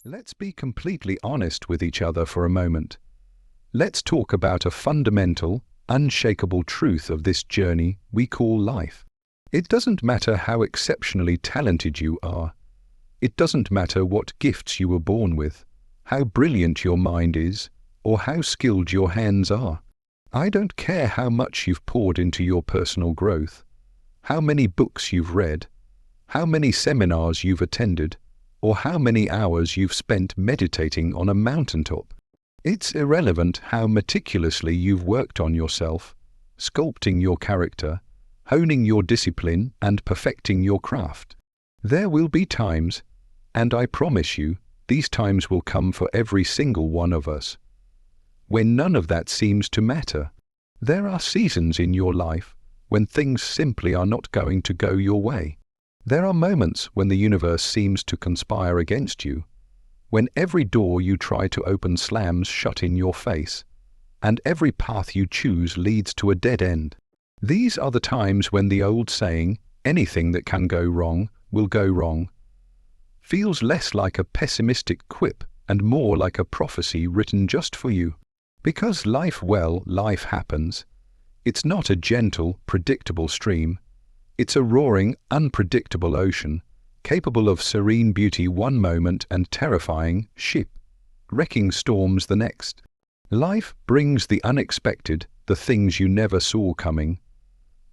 Let's be completely honest with each other for a moment. Let's talk about a fundamental, unshakable truth of this journey we call life. It doesn't matter how exceptionally talented you are. It doesn't matter what gifts you were born with, how brilliant your mind is, or how skilled your hands are. I don't care how much you've poured into your personal growth, how many books you've read, how many seminars you've attended, or how many hours you've spent meditating on a mountaintop. It's irrelevant how meticulously you've worked on yourself, sculpting your character, honing your discipline, and perfecting your craft. There will be times, and I promise you, these times will come for every single one of us, when none of that seems to matter. There are seasons in your life when things simply are not going to go your way. There are moments when the universe seems to conspire against you, when every door you try to open slams shut in your face, and every path you choose leads to a dead end. These are the times when the old saying, "anything that can go wrong will go wrong," feels less like a pessimistic quip and more like a prophecy written just for you. Because life happens. It's not a gentle, predictable stream. It's a roaring, unpredictable ocean, capable of serene beauty one moment and terrifying, ship-wrecking storms the next. Life brings the unexpected, the things you never saw coming,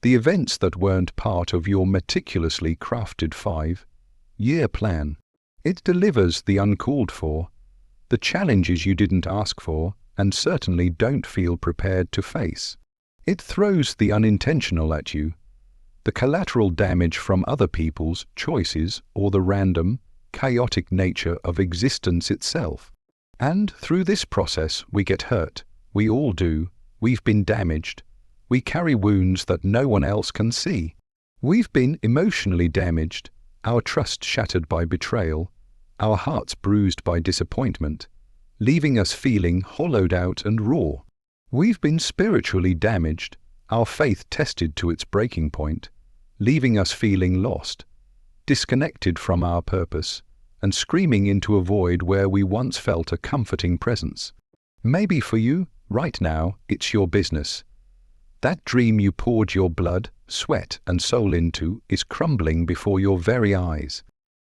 the events that weren't part of your meticulously crafted 5-year plan. It delivers the uncalled for, the challenges you didn't ask for and certainly don't feel prepared to face. It throws the unintentional at you, the collateral damage from other people's choices or the random, chaotic nature of existence itself. And through this process we get hurt. We all do. We've been damaged. We carry wounds that no one else can see. We've been emotionally damaged, our trust shattered by betrayal, our hearts bruised by disappointment, leaving us feeling hollowed out and raw. We've been spiritually damaged, our faith tested to its breaking point, leaving us feeling lost, disconnected from our purpose, and screaming into a void where we once felt a comforting presence. Maybe for you, right now, it's your business. That dream you poured your blood, sweat, and soul into is crumbling before your very eyes.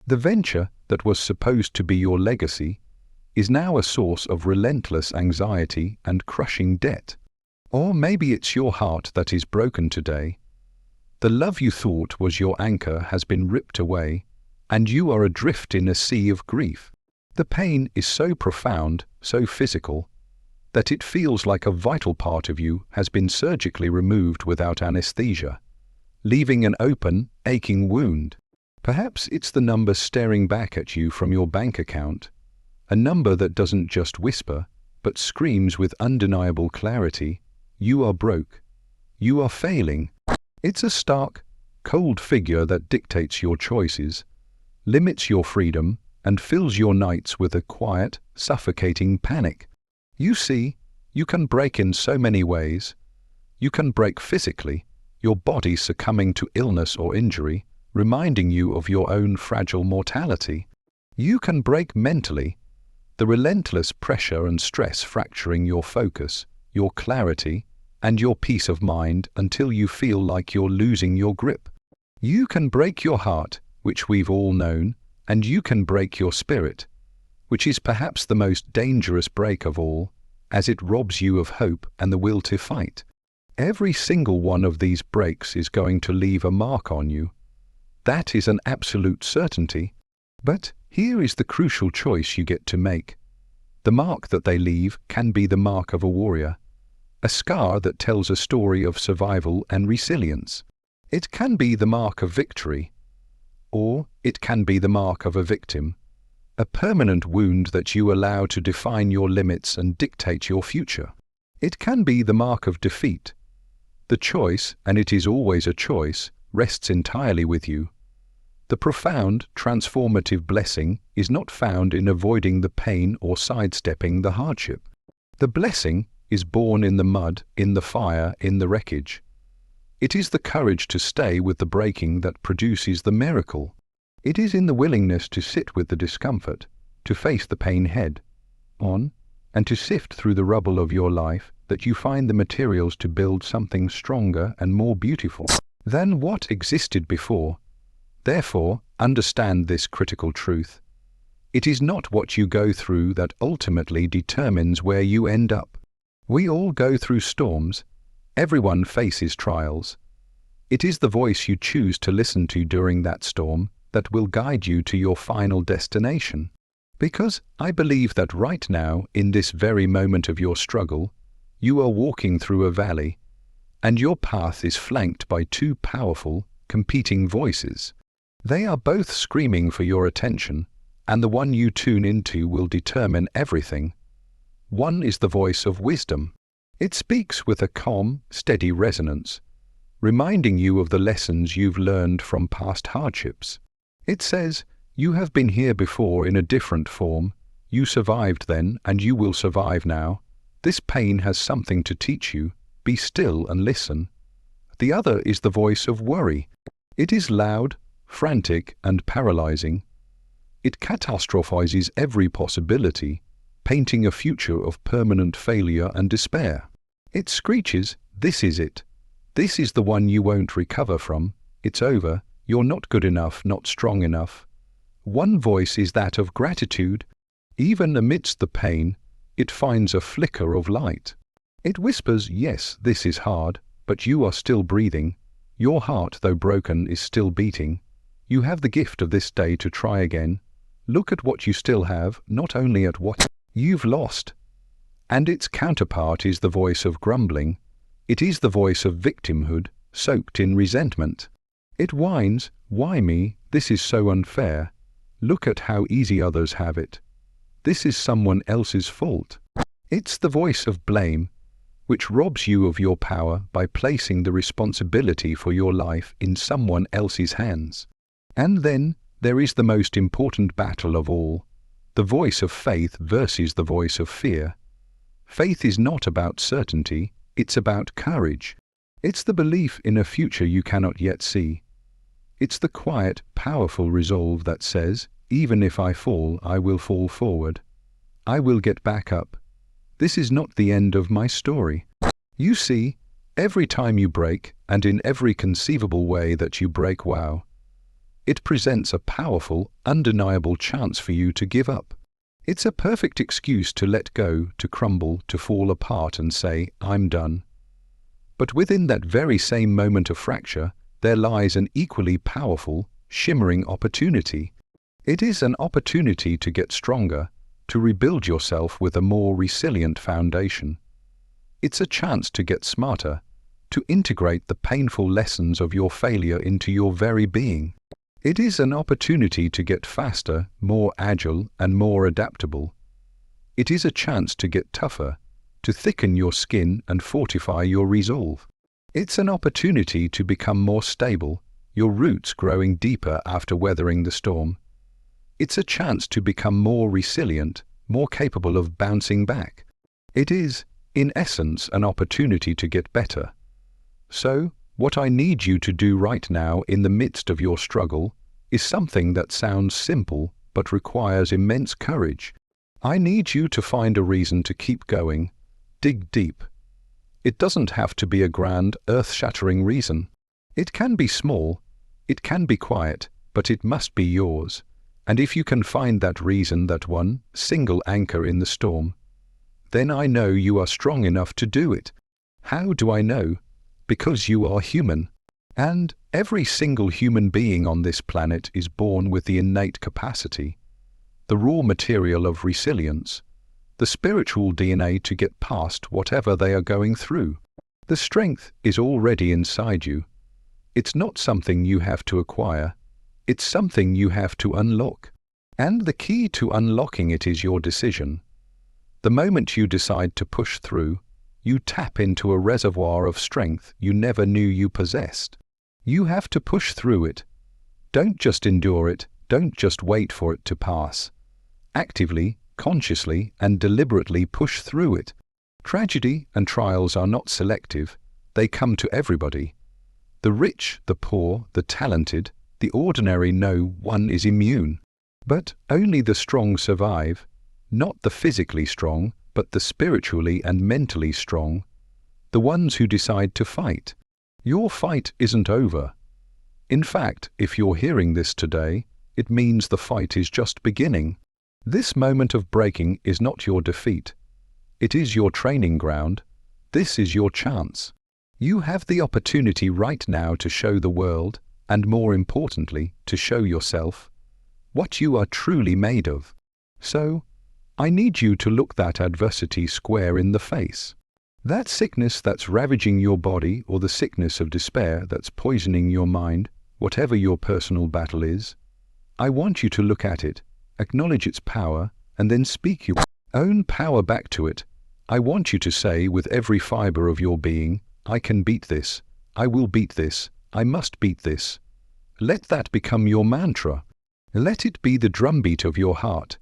The venture that was supposed to be your legacy is now a source of relentless anxiety and crushing debt. Or maybe it's your heart that is broken today. The love you thought was your anchor has been ripped away, and you are adrift in a sea of grief. The pain is so profound, so physical, that it feels like a vital part of you has been surgically removed without anesthesia, leaving an open, aching wound. Perhaps it's the number staring back at you from your bank account, a number that doesn't just whisper, but screams with undeniable clarity, "You are broke. You are failing." It's a stark, cold figure that dictates your choices, limits your freedom, and fills your nights with a quiet, suffocating panic. You see, you can break in so many ways. You can break physically, your body succumbing to illness or injury, reminding you of your own fragile mortality. You can break mentally, the relentless pressure and stress fracturing your focus, your clarity, and your peace of mind until you feel like you're losing your grip. You can break your heart, which we've all known, and you can break your spirit, which is perhaps the most dangerous break of all, as it robs you of hope and the will to fight. Every single one of these breaks is going to leave a mark on you. That is an absolute certainty. But here is the crucial choice you get to make. The mark that they leave can be the mark of a warrior, a scar that tells a story of survival and resilience. It can be the mark of victory, or it can be the mark of a victim, a permanent wound that you allow to define your limits and dictate your future. It can be the mark of defeat. The choice, and it is always a choice, rests entirely with you. The profound, transformative blessing is not found in avoiding the pain or sidestepping the hardship. The blessing is born in the mud, in the fire, in the wreckage. It is the courage to stay with the breaking that produces the miracle. It is in the willingness to sit with the discomfort, to face the pain head on, and to sift through the rubble of your life, that you find the materials to build something stronger and more beautiful than what existed before. Therefore, understand this critical truth. It is not what you go through that ultimately determines where you end up. We all go through storms. Everyone faces trials. It is the voice you choose to listen to during that storm that will guide you to your final destination. Because I believe that right now, in this very moment of your struggle, you are walking through a valley, and your path is flanked by two powerful, competing voices. They are both screaming for your attention, and the one you tune into will determine everything. One is the voice of wisdom. It speaks with a calm, steady resonance, reminding you of the lessons you've learned from past hardships. It says, "You have been here before in a different form. You survived then, and you will survive now. This pain has something to teach you. Be still and listen." The other is the voice of worry. It is loud, frantic, and paralyzing. It catastrophizes every possibility, painting a future of permanent failure and despair. It screeches, "This is it. This is the one you won't recover from. It's over. You're not good enough, not strong enough." One voice is that of gratitude. Even amidst the pain, it finds a flicker of light. It whispers, "Yes, this is hard, but you are still breathing. Your heart, though broken, is still beating. You have the gift of this day to try again. Look at what you still have, not only at what you've lost." And its counterpart is the voice of grumbling. It is the voice of victimhood, soaked in resentment. It whines, "Why me? This is so unfair. Look at how easy others have it. This is someone else's fault." It's the voice of blame, which robs you of your power by placing the responsibility for your life in someone else's hands. And then there is the most important battle of all, the voice of faith versus the voice of fear. Faith is not about certainty, it's about courage. It's the belief in a future you cannot yet see. It's the quiet, powerful resolve that says, "Even if I fall, I will fall forward. I will get back up. This is not the end of my story." You see, every time you break, and in every conceivable way that you break, it presents a powerful, undeniable chance for you to give up. It's a perfect excuse to let go, to crumble, to fall apart and say, "I'm done." But within that very same moment of fracture, there lies an equally powerful, shimmering opportunity. It is an opportunity to get stronger, to rebuild yourself with a more resilient foundation. It's a chance to get smarter, to integrate the painful lessons of your failure into your very being. It is an opportunity to get faster, more agile, and more adaptable. It is a chance to get tougher, to thicken your skin and fortify your resolve. It's an opportunity to become more stable, your roots growing deeper after weathering the storm. It's a chance to become more resilient, more capable of bouncing back. It is, in essence, an opportunity to get better. So, what I need you to do right now in the midst of your struggle is something that sounds simple but requires immense courage. I need you to find a reason to keep going. Dig deep. It doesn't have to be a grand, earth-shattering reason. It can be small, it can be quiet, but it must be yours. And if you can find that reason, that one single anchor in the storm, then I know you are strong enough to do it. How do I know? Because you are human. And every single human being on this planet is born with the innate capacity, the raw material of resilience, the spiritual DNA to get past whatever they are going through. The strength is already inside you. It's not something you have to acquire. It's something you have to unlock. And the key to unlocking it is your decision. The moment you decide to push through, you tap into a reservoir of strength you never knew you possessed. You have to push through it. Don't just endure it, don't just wait for it to pass. Actively, consciously, and deliberately push through it. Tragedy and trials are not selective, they come to everybody. The rich, the poor, the talented, the ordinary, no one is immune. But only the strong survive, not the physically strong, but the spiritually and mentally strong, the ones who decide to fight. Your fight isn't over. In fact, if you're hearing this today, it means the fight is just beginning. This moment of breaking is not your defeat. It is your training ground. This is your chance. You have the opportunity right now to show the world, and more importantly, to show yourself, what you are truly made of. So, I need you to look that adversity square in the face. That sickness that's ravaging your body, or the sickness of despair that's poisoning your mind, whatever your personal battle is, I want you to look at it, acknowledge its power, and then speak your own power back to it. I want you to say with every fiber of your being, I can beat this, I will beat this, I must beat this. Let that become your mantra. Let it be the drumbeat of your heart.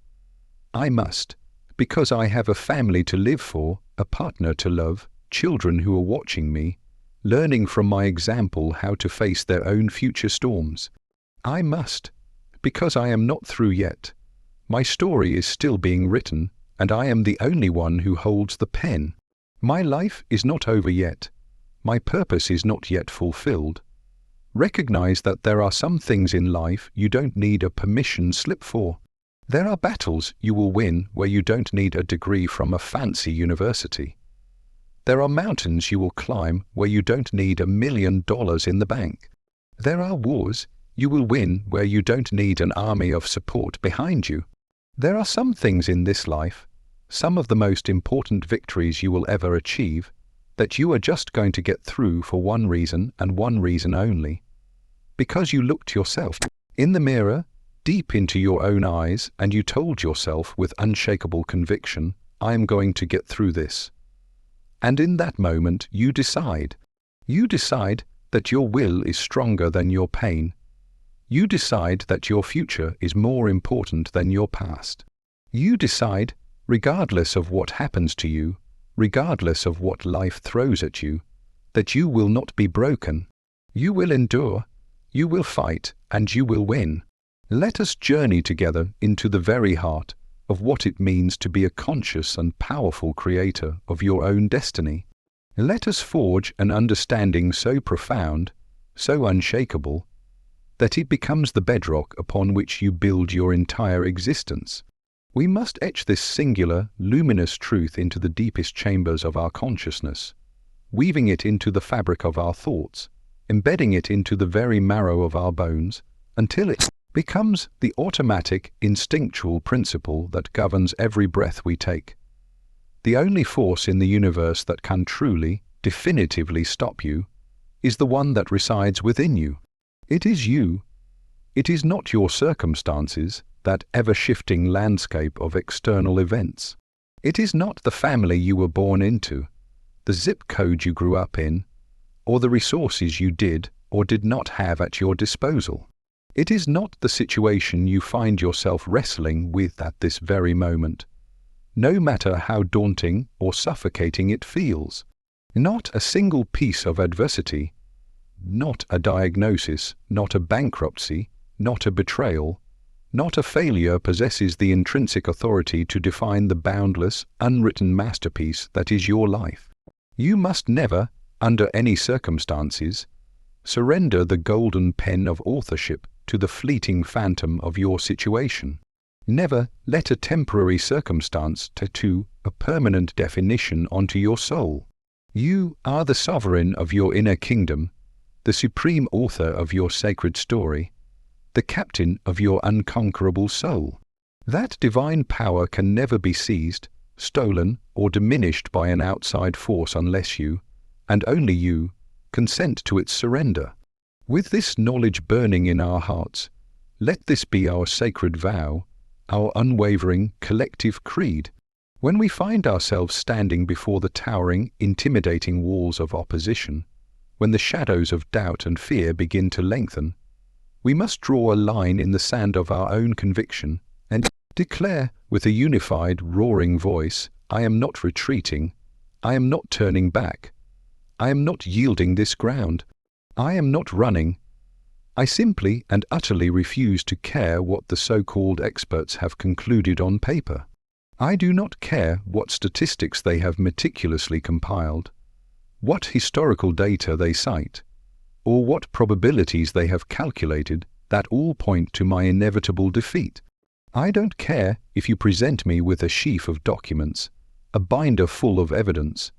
I must, because I have a family to live for, a partner to love, children who are watching me, learning from my example how to face their own future storms. I must, because I am not through yet. My story is still being written, and I am the only one who holds the pen. My life is not over yet. My purpose is not yet fulfilled. Recognize that there are some things in life you don't need a permission slip for. There are battles you will win where you don't need a degree from a fancy university. There are mountains you will climb where you don't need $1 million in the bank. There are wars you will win where you don't need an army of support behind you. There are some things in this life, some of the most important victories you will ever achieve, that you are just going to get through for one reason and one reason only. Because you looked yourself in the mirror, deep into your own eyes, and you told yourself with unshakable conviction, I am going to get through this. And in that moment you decide. You decide that your will is stronger than your pain. You decide that your future is more important than your past. You decide, regardless of what happens to you, regardless of what life throws at you, that you will not be broken. You will endure, you will fight, and you will win. Let us journey together into the very heart of what it means to be a conscious and powerful creator of your own destiny. Let us forge an understanding so profound, so unshakable, that it becomes the bedrock upon which you build your entire existence. We must etch this singular, luminous truth into the deepest chambers of our consciousness, weaving it into the fabric of our thoughts, embedding it into the very marrow of our bones, until it becomes the automatic, instinctual principle that governs every breath we take. The only force in the universe that can truly, definitively stop you is the one that resides within you. It is you. It is not your circumstances, that ever-shifting landscape of external events. It is not the family you were born into, the zip code you grew up in, or the resources you did or did not have at your disposal. It is not the situation you find yourself wrestling with at this very moment, no matter how daunting or suffocating it feels. Not a single piece of adversity, not a diagnosis, not a bankruptcy, not a betrayal, not a failure possesses the intrinsic authority to define the boundless, unwritten masterpiece that is your life. You must never, under any circumstances, surrender the golden pen of authorship to the fleeting phantom of your situation. Never let a temporary circumstance tattoo a permanent definition onto your soul. You are the sovereign of your inner kingdom, the supreme author of your sacred story, the captain of your unconquerable soul. That divine power can never be seized, stolen, or diminished by an outside force unless you, and only you, consent to its surrender. With this knowledge burning in our hearts, let this be our sacred vow, our unwavering collective creed. When we find ourselves standing before the towering, intimidating walls of opposition, when the shadows of doubt and fear begin to lengthen, we must draw a line in the sand of our own conviction and declare with a unified, roaring voice, I am not retreating, I am not turning back, I am not yielding this ground, I am not running, I simply and utterly refuse to care what the so-called experts have concluded on paper. I do not care what statistics they have meticulously compiled, what historical data they cite, or what probabilities they have calculated that all point to my inevitable defeat. I don't care if you present me with a sheaf of documents, a binder full of evidence,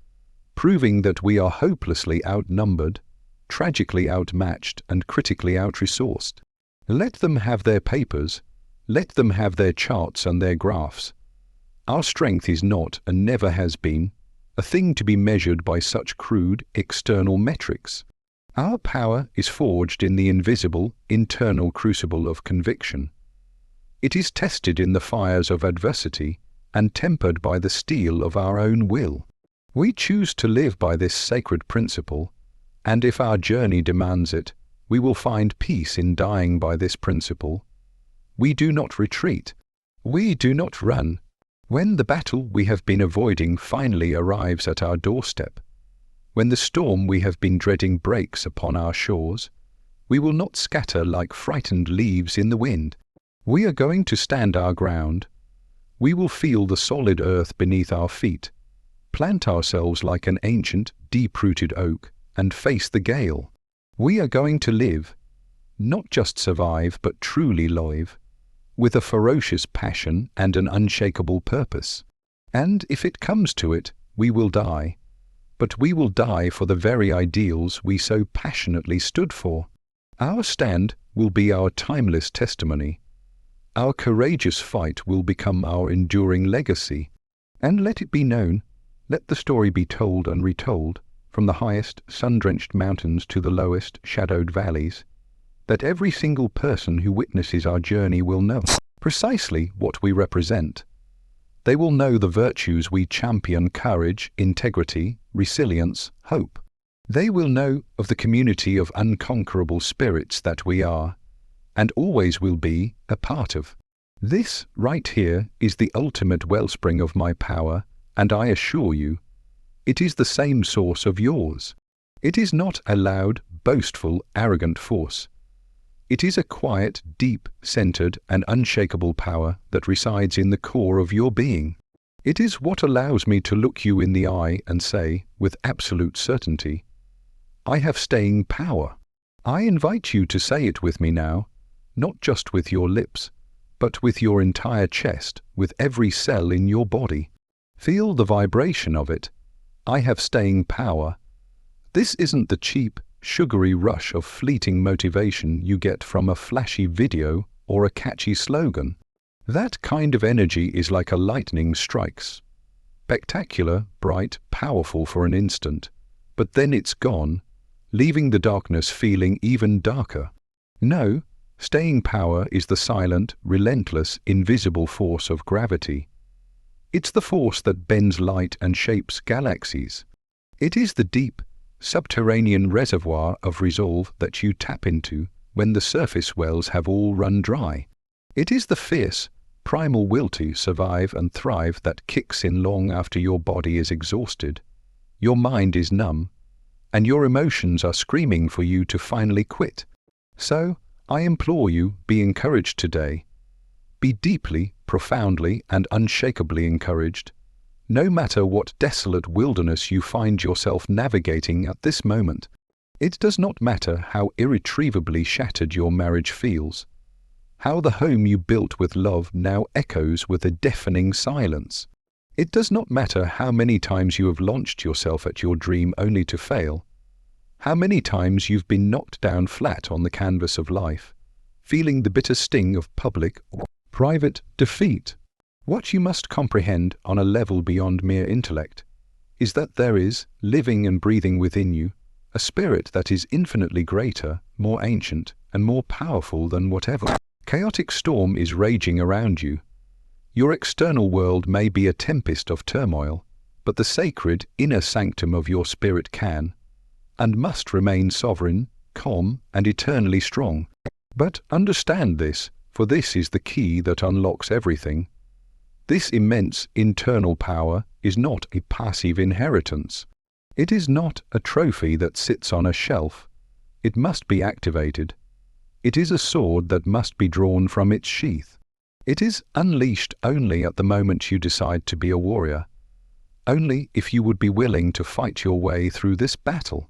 proving that we are hopelessly outnumbered, tragically outmatched, and critically outresourced. Let them have their papers, let them have their charts and their graphs. Our strength is not, and never has been, a thing to be measured by such crude, external metrics. Our power is forged in the invisible, internal crucible of conviction. It is tested in the fires of adversity and tempered by the steel of our own will. We choose to live by this sacred principle, and if our journey demands it, we will find peace in dying by this principle. We do not retreat. We do not run. When the battle we have been avoiding finally arrives at our doorstep, when the storm we have been dreading breaks upon our shores, we will not scatter like frightened leaves in the wind. We are going to stand our ground. We will feel the solid earth beneath our feet, plant ourselves like an ancient, deep-rooted oak, and face the gale. We are going to live, not just survive, but truly live, with a ferocious passion and an unshakable purpose. And if it comes to it, we will die. But we will die for the very ideals we so passionately stood for. Our stand will be our timeless testimony. Our courageous fight will become our enduring legacy. And let it be known, let the story be told and retold, from the highest sun-drenched mountains to the lowest shadowed valleys, that every single person who witnesses our journey will know precisely what we represent. They will know the virtues we champion: courage, integrity, resilience, hope. They will know of the community of unconquerable spirits that we are, and always will be, a part of. This, right here, is the ultimate wellspring of my power, and I assure you, it is the same source of yours. It is not a loud, boastful, arrogant force. It is a quiet, deep, centered, and unshakable power that resides in the core of your being. It is what allows me to look you in the eye and say, with absolute certainty, I have staying power. I invite you to say it with me now, not just with your lips, but with your entire chest, with every cell in your body. Feel the vibration of it. I have staying power. This isn't the cheap, sugary rush of fleeting motivation you get from a flashy video or a catchy slogan. That kind of energy is like a lightning strikes. Spectacular, bright, powerful for an instant, but then it's gone, leaving the darkness feeling even darker. No, staying power is the silent, relentless, invisible force of gravity. It's the force that bends light and shapes galaxies. It is the deep, subterranean reservoir of resolve that you tap into when the surface wells have all run dry. It is the fierce, primal will to survive and thrive that kicks in long after your body is exhausted, your mind is numb, and your emotions are screaming for you to finally quit. So, I implore you, be encouraged today. Be deeply, profoundly, and unshakably encouraged, no matter what desolate wilderness you find yourself navigating at this moment. It does not matter how irretrievably shattered your marriage feels, how the home you built with love now echoes with a deafening silence. It does not matter how many times you have launched yourself at your dream only to fail, how many times you've been knocked down flat on the canvas of life, feeling the bitter sting of public or private defeat. What you must comprehend on a level beyond mere intellect is that there is, living and breathing within you, a spirit that is infinitely greater, more ancient, and more powerful than whatever chaotic storm is raging around you. Your external world may be a tempest of turmoil, but the sacred inner sanctum of your spirit can, and must remain sovereign, calm, and eternally strong. But understand this, for this is the key that unlocks everything. This immense internal power is not a passive inheritance. It is not a trophy that sits on a shelf. It must be activated. It is a sword that must be drawn from its sheath. It is unleashed only at the moment you decide to be a warrior. Only if you would be willing to fight your way through this battle.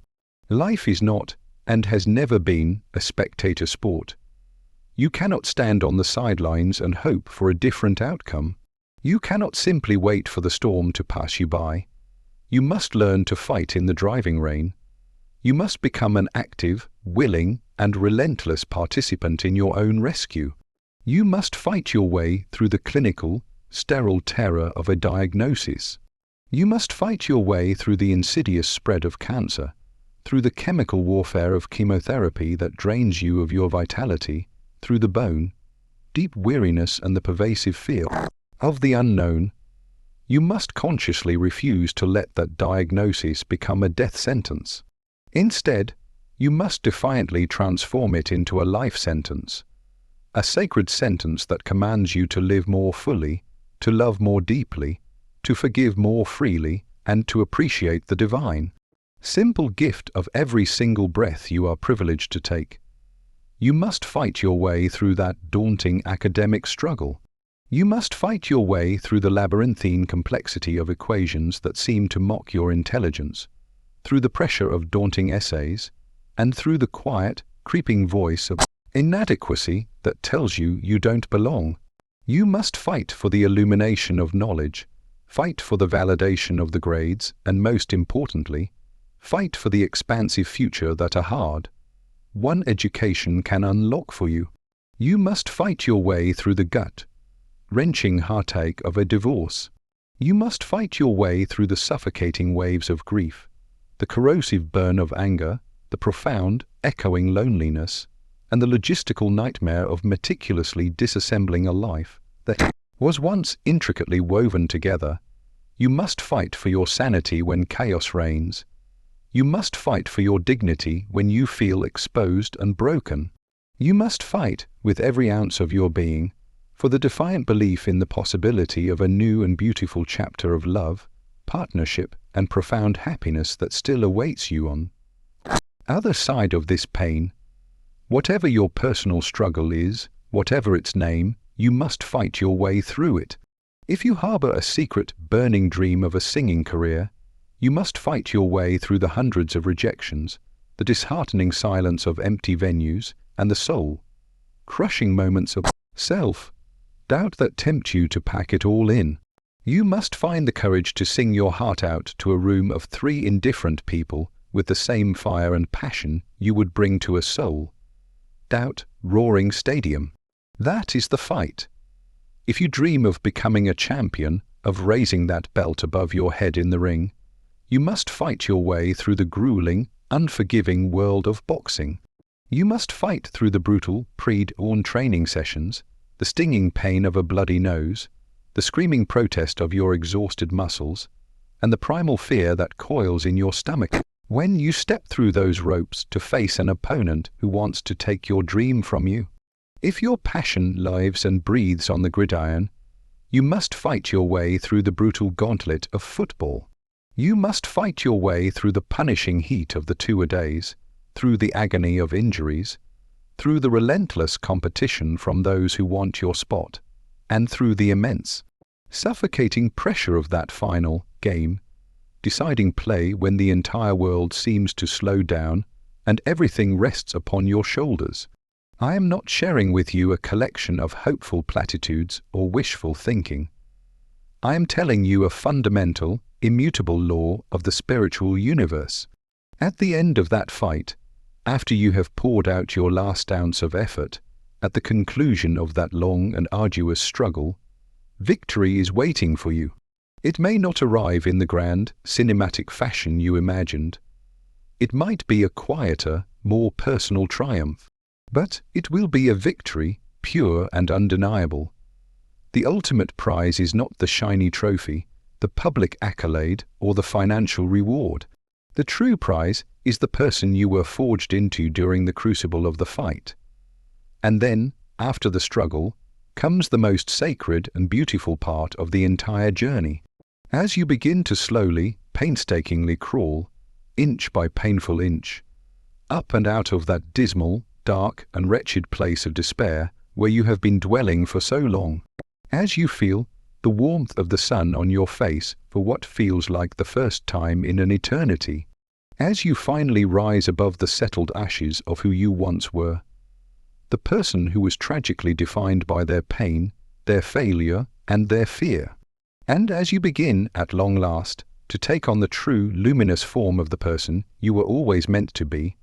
Life is not, and has never been, a spectator sport. You cannot stand on the sidelines and hope for a different outcome. You cannot simply wait for the storm to pass you by. You must learn to fight in the driving rain. You must become an active, willing, and relentless participant in your own rescue. You must fight your way through the clinical, sterile terror of a diagnosis. You must fight your way through the insidious spread of cancer, through the chemical warfare of chemotherapy that drains you of your vitality, through the bone, deep weariness and the pervasive fear of the unknown. You must consciously refuse to let that diagnosis become a death sentence. Instead, you must defiantly transform it into a life sentence, a sacred sentence that commands you to live more fully, to love more deeply, to forgive more freely, and to appreciate the divine, simple gift of every single breath you are privileged to take. You must fight your way through that daunting academic struggle. You must fight your way through the labyrinthine complexity of equations that seem to mock your intelligence, through the pressure of daunting essays, and through the quiet, creeping voice of inadequacy that tells you you don't belong. You must fight for the illumination of knowledge, fight for the validation of the grades, and most importantly, fight for the expansive future that a hard one education can unlock for you. You must fight your way through the gut-wrenching heartache of a divorce. You must fight your way through the suffocating waves of grief, the corrosive burn of anger, the profound, echoing loneliness, and the logistical nightmare of meticulously disassembling a life that was once intricately woven together. You must fight for your sanity when chaos reigns. You must fight for your dignity when you feel exposed and broken. You must fight, with every ounce of your being, for the defiant belief in the possibility of a new and beautiful chapter of love, partnership, and profound happiness that still awaits you on the other side of this pain. Whatever your personal struggle is, whatever its name, you must fight your way through it. If you harbor a secret, burning dream of a singing career, you must fight your way through the hundreds of rejections, the disheartening silence of empty venues, and the soul-crushing moments of self-doubt that tempt you to pack it all in. You must find the courage to sing your heart out to a room of 3 indifferent people with the same fire and passion you would bring to a soul-doubt roaring stadium. That is the fight. If you dream of becoming a champion, of raising that belt above your head in the ring, you must fight your way through the grueling, unforgiving world of boxing. You must fight through the brutal, pre-dawn training sessions, the stinging pain of a bloody nose, the screaming protest of your exhausted muscles, and the primal fear that coils in your stomach when you step through those ropes to face an opponent who wants to take your dream from you. If your passion lives and breathes on the gridiron, you must fight your way through the brutal gauntlet of football. You must fight your way through the punishing heat of the two-a-days, through the agony of injuries, through the relentless competition from those who want your spot, and through the immense, suffocating pressure of that final game, deciding play when the entire world seems to slow down and everything rests upon your shoulders. I am not sharing with you a collection of hopeful platitudes or wishful thinking. I am telling you a fundamental, immutable law of the spiritual universe. At the end of that fight, after you have poured out your last ounce of effort, at the conclusion of that long and arduous struggle, victory is waiting for you. It may not arrive in the grand, cinematic fashion you imagined. It might be a quieter, more personal triumph. But it will be a victory, pure and undeniable. The ultimate prize is not the shiny trophy, the public accolade, or the financial reward. The true prize is the person you were forged into during the crucible of the fight. And then, after the struggle, comes the most sacred and beautiful part of the entire journey. As you begin to slowly, painstakingly crawl, inch by painful inch, up and out of that dismal, dark and wretched place of despair where you have been dwelling for so long. As you feel the warmth of the sun on your face for what feels like the first time in an eternity, as you finally rise above the settled ashes of who you once were, the person who was tragically defined by their pain, their failure, and their fear. And as you begin, at long last, to take on the true, luminous form of the person you were always meant to be,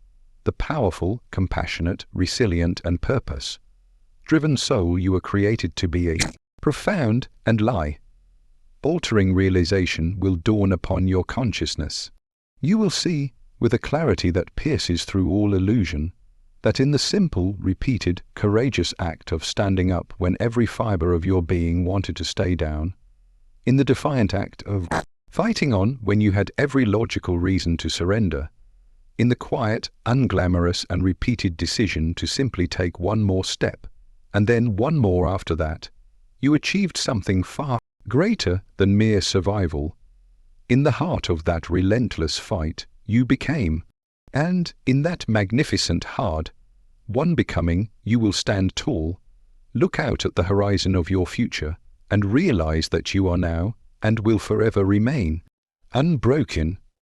the powerful, compassionate, resilient, and purpose-driven soul you were created to be, a profound and life-altering realization will dawn upon your consciousness. You will see, with a clarity that pierces through all illusion, that in the simple, repeated, courageous act of standing up when every fiber of your being wanted to stay down, in the defiant act of fighting on when you had every logical reason to surrender, in the quiet, unglamorous and repeated decision to simply take one more step, and then one more after that, you achieved something far greater than mere survival. In the heart of that relentless fight, you became, and in that magnificent hard-won becoming, you will stand tall, look out at the horizon of your future, and realize that you are now, and will forever remain, unbroken,